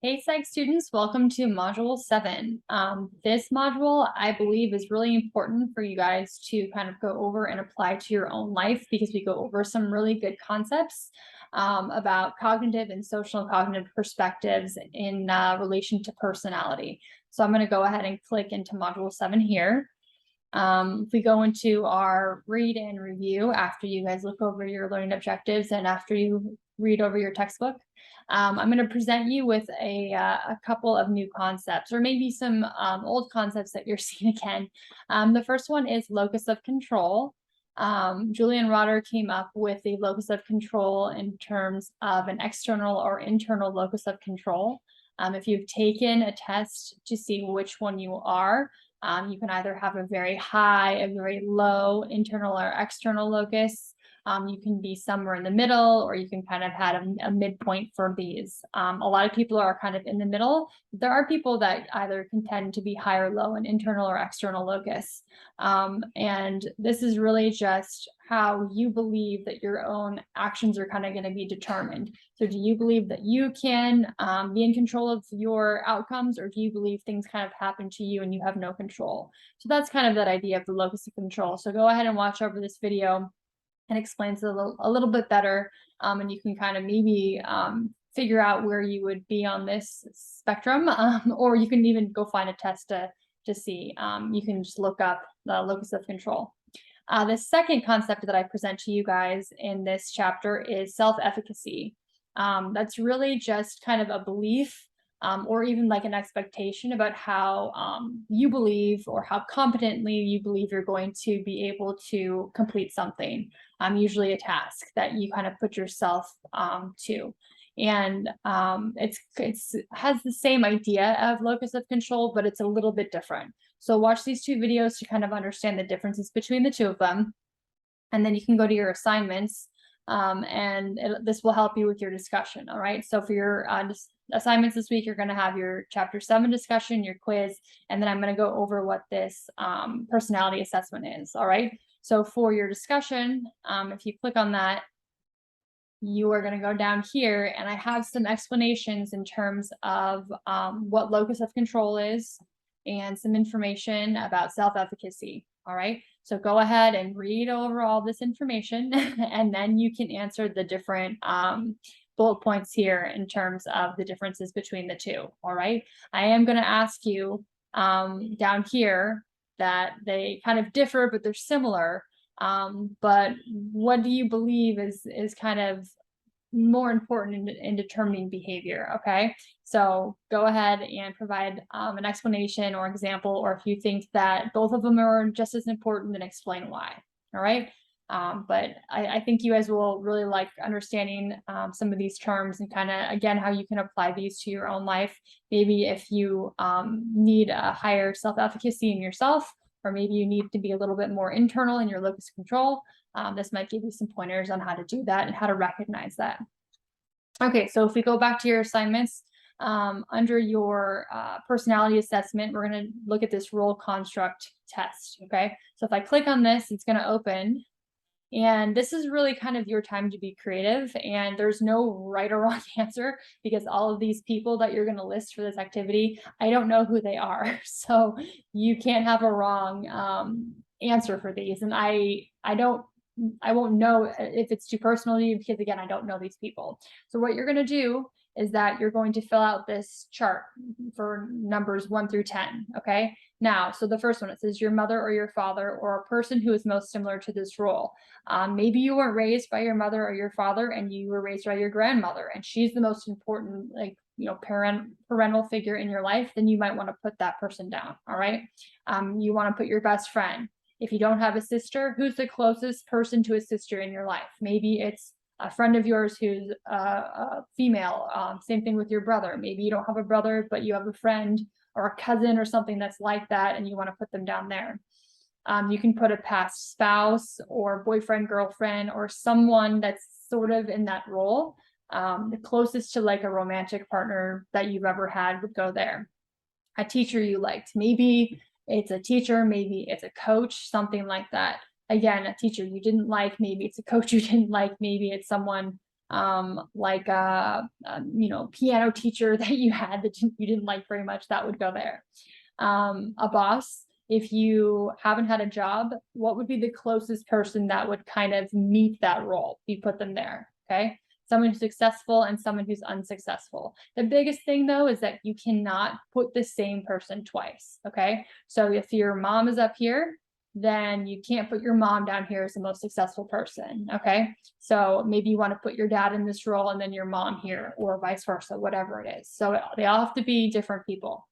Hey, Psych students, welcome to Module 7. This module, I believe, is really important for you guys to kind of go over and apply to your own life because we go over some really good concepts about cognitive and social cognitive perspectives in relation to personality. So I'm going to go ahead and click into Module 7 here. If we go into our read and review after you guys look over your learning objectives and after you read over your textbook, I'm going to present you with a couple of new concepts, or maybe some old concepts that you're seeing again. The first one is locus of control. Julian Rotter came up with the locus of control in terms of an external or internal locus of control. If you've taken a test to see which one you are, you can either have a very high, a very low internal or external locus. You can be somewhere in the middle, or you can kind of have a midpoint for these. A lot of people are kind of in the middle. There are people that either can tend to be high or low in internal or external locus. And this is really just how you believe that your own actions are kind of going to be determined. So do you believe that you can be in control of your outcomes, or do you believe things kind of happen to you and you have no control? So that's kind of that idea of the locus of control. So go ahead and watch over this video and explains it a little bit better, and you can kind of maybe figure out where you would be on this spectrum, or you can even go find a test to see. You can just look up the locus of control. The second concept that I present to you guys in this chapter is self-efficacy. That's really just kind of a belief or even like an expectation about how you believe or how competently you believe you're going to be able to complete something, usually a task that you kind of put yourself to. And it's has the same idea of locus of control, but it's a little bit different. So watch these two videos to kind of understand the differences between the two of them. And then you can go to your assignments this will help you with your discussion. All right. So for your assignments this week, you're going to have your chapter 7 discussion, your quiz, and then I'm going to go over what this personality assessment is. All right. So for your discussion, if you click on that, you are going to go down here, and I have some explanations in terms of what locus of control is and some information about self-efficacy. All right. So go ahead and read over all this information, and then you can answer the different bullet points here in terms of the differences between the two. All right. I am going to ask you down here that they kind of differ, but they're similar. But what do you believe is kind of more important in determining behavior? Okay, so go ahead and provide an explanation or example, or if you think that both of them are just as important, then explain why. All right. But I think you guys will really like understanding some of these terms and kind of, again, how you can apply these to your own life. Maybe if you need a higher self-efficacy in yourself, or maybe you need to be a little bit more internal in your locus of control. This might give you some pointers on how to do that and how to recognize that. Okay, so if we go back to your assignments, under your personality assessment, we're going to look at this role construct test. Okay, so if I click on this, it's going to open. And this is really kind of your time to be creative, and there's no right or wrong answer, because all of these people that you're going to list for this activity, I don't know who they are. So you can't have a wrong answer for these. And I won't know if it's too personal to you, because again, I don't know these people. So what you're going to do is that you're going to fill out this chart for numbers 1 through 10. Okay. Now, so the first one, it says your mother or your father, or a person who is most similar to this role. Maybe you weren't raised by your mother or your father, and you were raised by your grandmother, and she's the most important, like, parental figure in your life. Then you might want to put that person down. All right. You want to put your best friend. If you don't have a sister, who's the closest person to a sister in your life? Maybe it's a friend of yours who's a female. Same thing with your brother. Maybe you don't have a brother, but you have a friend or a cousin or something that's like that, and you want to put them down there. You can put a past spouse or boyfriend, girlfriend, or someone that's sort of in that role. The closest to like a romantic partner that you've ever had would go there. A teacher you liked. Maybe it's a teacher, maybe it's a coach, something like that. Again, a teacher you didn't like, maybe it's a coach you didn't like, maybe it's someone like you know, piano teacher that you had that you didn't like very much, that would go there. A boss, if you haven't had a job, what would be the closest person that would kind of meet that role? You put them there, okay? Someone who's successful and someone who's unsuccessful. The biggest thing though is that you cannot put the same person twice, okay? So if your mom is up here, then you can't put your mom down here as the most successful person, okay? So maybe you want to put your dad in this role and then your mom here, or vice versa, whatever it is. So they all have to be different people.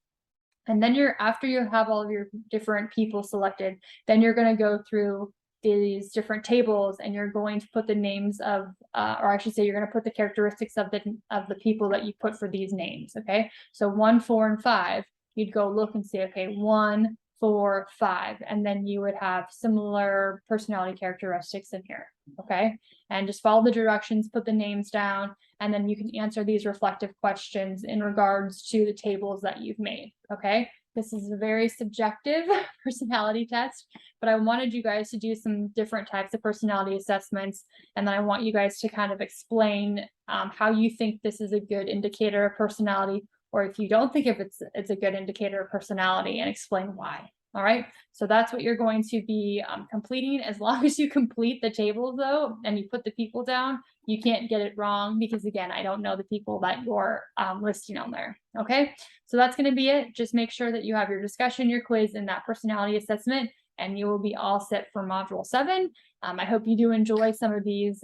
And then after you have all of your different people selected, then you're going to go through these different tables and you're going to put the names of, or I should say, you're going to put the characteristics of the people that you put for these names. Okay. So 1, 4, and 5, you'd go look and say, okay, 1, 4, 5, and then you would have similar personality characteristics in here. Okay. And just follow the directions, put the names down, and then you can answer these reflective questions in regards to the tables that you've made. Okay. This is a very subjective personality test, but I wanted you guys to do some different types of personality assessments. And then I want you guys to kind of explain how you think this is a good indicator of personality, or if you don't think if it's a good indicator of personality, and explain why. All right, so that's what you're going to be completing. As long as you complete the tables though, and you put the people down, you can't get it wrong, because again, I don't know the people that you're listing on there. Okay, so that's going to be it. Just make sure that you have your discussion, your quiz, and that personality assessment, and you will be all set for Module 7. I hope you do enjoy some of these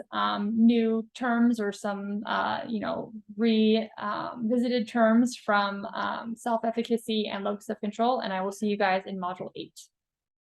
new terms, or some, you know, visited terms from self-efficacy and locus of control, and I will see you guys in Module 8.